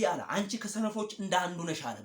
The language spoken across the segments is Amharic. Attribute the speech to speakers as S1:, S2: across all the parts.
S1: እንደዚህ አለ አንቺ ከሰነፎች እንደ አንዱ ነሽ አለ።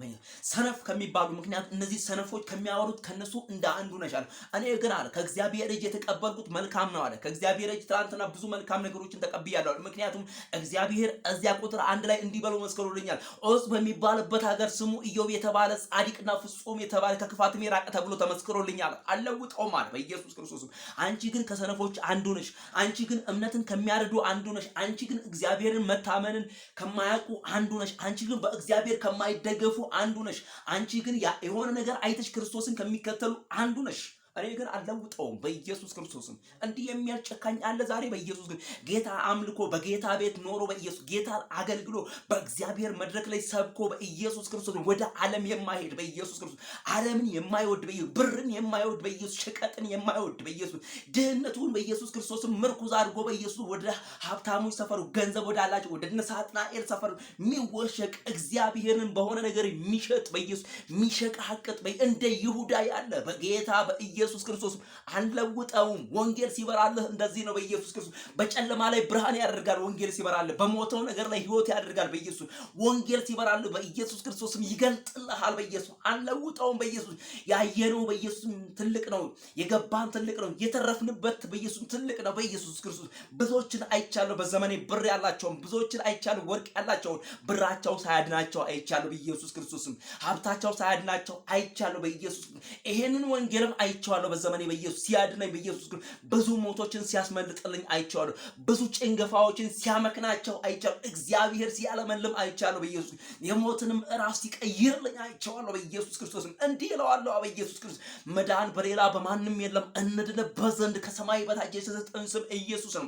S1: ሰነፍ ከሚባሉ ምክንያት እነዚህ ሰነፎች ከሚያወሩት ከነሱ እንደ አንዱ ነሽ አለ። እኔ ግን አለ ከእግዚአብሔር እጅ የተቀበልኩት መልካም ነው አለ። ከእግዚአብሔር እጅ ትናንትና ብዙ መልካም ነገሮችን ተቀብያለሁ። ምክንያቱም እግዚአብሔር እዚያ ቁጥር 1 ላይ እንዲህ ብሎ መስክሮልኛል። ዖዝ በሚባልበት ሀገር ስሙ ኢዮብ የተባለ ጻድቅና ፍጹም የተባለ ከክፋትም የራቀ ተብሎ ተመስክሮልኛል። አልለውጠውም አለ በኢየሱስ ክርስቶስ። አንቺ ግን ከሰነፎች አንዱ ነሽ። አንቺ ግን እምነትን ከሚያርዱ አንዱ ነሽ። አንቺ ግን እግዚአብሔርን መታመንን ከማያውቁ አንዱ ነሽ። አንቺ ግን በእግዚአብሔር ከማይደገፉ አንዱ ነሽ። አንቺ ግን የሆነ ነገር አይተሽ ክርስቶስን ከሚከተሉ አንዱ ነሽ። እኔ ግን አልለውጠውም በኢየሱስ ክርስቶስም። እንዲህ የሚያጨካኝ አለ ዛሬ በኢየሱስ ግን ጌታ አምልኮ በጌታ ቤት ኖሮ በኢየሱስ ጌታ አገልግሎ በእግዚአብሔር መድረክ ላይ ሰብኮ በኢየሱስ ክርስቶስ ወደ ዓለም የማይሄድ በኢየሱስ ክርስቶስ ዓለምን የማይወድ በኢየሱስ ብርን የማይወድ በኢየሱስ ሸቀጥን የማይወድ በኢየሱስ ድህነቱን በኢየሱስ ክርስቶስም ምርኩዝ አድርጎ በኢየሱስ ወደ ሀብታሞች ሰፈሩ ገንዘብ ወዳላቸው ወደ ነሳጥናኤል ሰፈሩ የሚወሸቅ እግዚአብሔርን በሆነ ነገር የሚሸጥ በኢየሱስ የሚሸቃቅጥ እንደ ይሁዳ ያለ በጌታ በኢየሱስ ክርስቶስ አንለውጠውም። ወንጌል ሲበራልህ እንደዚህ ነው በኢየሱስ ክርስቶስ። በጨለማ ላይ ብርሃን ያደርጋል ወንጌል ሲበራልህ። በሞተው ነገር ላይ ህይወት ያደርጋል በኢየሱስ። ወንጌል ሲበራልህ በኢየሱስ ክርስቶስም ይገልጥልሃል በኢየሱስ። አንለውጠውም በኢየሱስ። ያየነው በኢየሱስ ትልቅ ነው። የገባን ትልቅ ነው። የተረፍንበት በኢየሱስ ትልቅ ነው በኢየሱስ ክርስቶስ። ብዙዎችን አይቻለሁ በዘመኔ ብር ያላቸውን ብዙዎችን አይቻለሁ ወርቅ ያላቸውን ብራቸው ሳያድናቸው አይቻለሁ በኢየሱስ ክርስቶስም። ሀብታቸው ሳያድናቸው አይቻለሁ በኢየሱስ። ይሄንን ወንጌልም አይቻለሁ በዘመኔ በኢየሱስ ሲያድነኝ በኢየሱስ ብዙ ሞቶችን ሲያስመልጥልኝ አይቻለሁ። ብዙ ጭንገፋዎችን ሲያመክናቸው አይቻለሁ። እግዚአብሔር ሲያለመልም አይቻለሁ በኢየሱስ። የሞትንም ራስ ሲቀይርልኝ አይቻለሁ በኢየሱስ ክርስቶስ። እንዲህ እለዋለሁ በኢየሱስ ክርስቶስ መዳን በሌላ በማንም የለም እንድንበት ዘንድ ከሰማይ በታች የተሰጠን ስም ኢየሱስ ነው።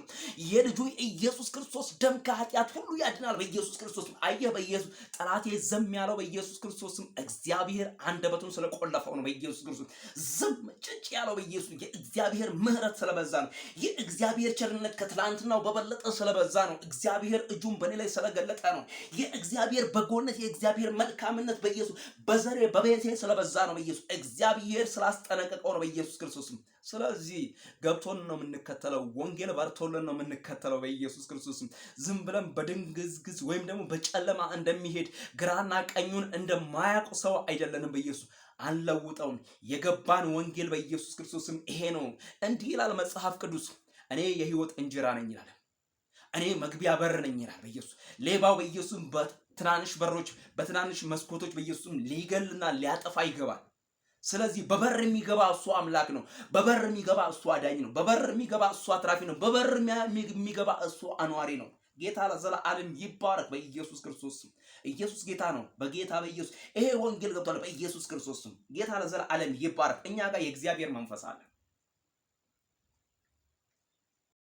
S1: የልጁ ኢየሱስ ክርስቶስ ደም ከኃጢአት ሁሉ ያድናል በኢየሱስ ክርስቶስ። አየህ በኢየሱስ ጠላቴ ዝም ያለው በኢየሱስ ክርስቶስም እግዚአብሔር አንደበቱን ስለቆለፈው ነው በኢየሱስ ክርስቶስ። ዝም ጭጭ ያለው በኢየሱስ የእግዚአብሔር ምሕረት ስለበዛ ነው። የእግዚአብሔር ቸርነት ከትላንትናው በበለጠ ስለበዛ ነው። እግዚአብሔር እጁን በኔ ላይ ስለገለጠ ነው። የእግዚአብሔር በጎነት የእግዚአብሔር መልካምነት በኢየሱስ በዘሬ በቤቴ ስለበዛ ነው በኢየሱስ። እግዚአብሔር ስላስጠነቀቀው ነው በኢየሱስ ክርስቶስ። ስለዚህ ገብቶን ነው የምንከተለው። ወንጌል በርቶልን ነው የምንከተለው በኢየሱስ ክርስቶስ። ዝም ብለን በድንግዝግዝ ወይም ደግሞ በጨለማ እንደሚሄድ ግራና ቀኙን እንደማያውቅ ሰው አይደለንም በኢየሱስ። አንለውጠውም። የገባን ወንጌል በኢየሱስ ክርስቶስም ይሄ ነው። እንዲህ ይላል መጽሐፍ ቅዱስ፣ እኔ የህይወት እንጀራ ነኝ ይላል። እኔ መግቢያ በር ነኝ ይላል በኢየሱስ። ሌባው በኢየሱስ በትናንሽ በሮች በትናንሽ መስኮቶች በኢየሱስም ሊገልና ሊያጠፋ ይገባል። ስለዚህ በበር የሚገባ እሱ አምላክ ነው። በበር የሚገባ እሱ አዳኝ ነው። በበር የሚገባ እሱ አትራፊ ነው። በበር የሚገባ እሱ አኗሪ ነው። ጌታ ለዘላለም ይባረክ በኢየሱስ ክርስቶስ ስም። ኢየሱስ ጌታ ነው። በጌታ በኢየሱስ ይሄ ወንጌል ገብቷል በኢየሱስ ክርስቶስ ስም። ጌታ ለዘላለም ይባረክ። እኛ ጋር የእግዚአብሔር መንፈስ አለ።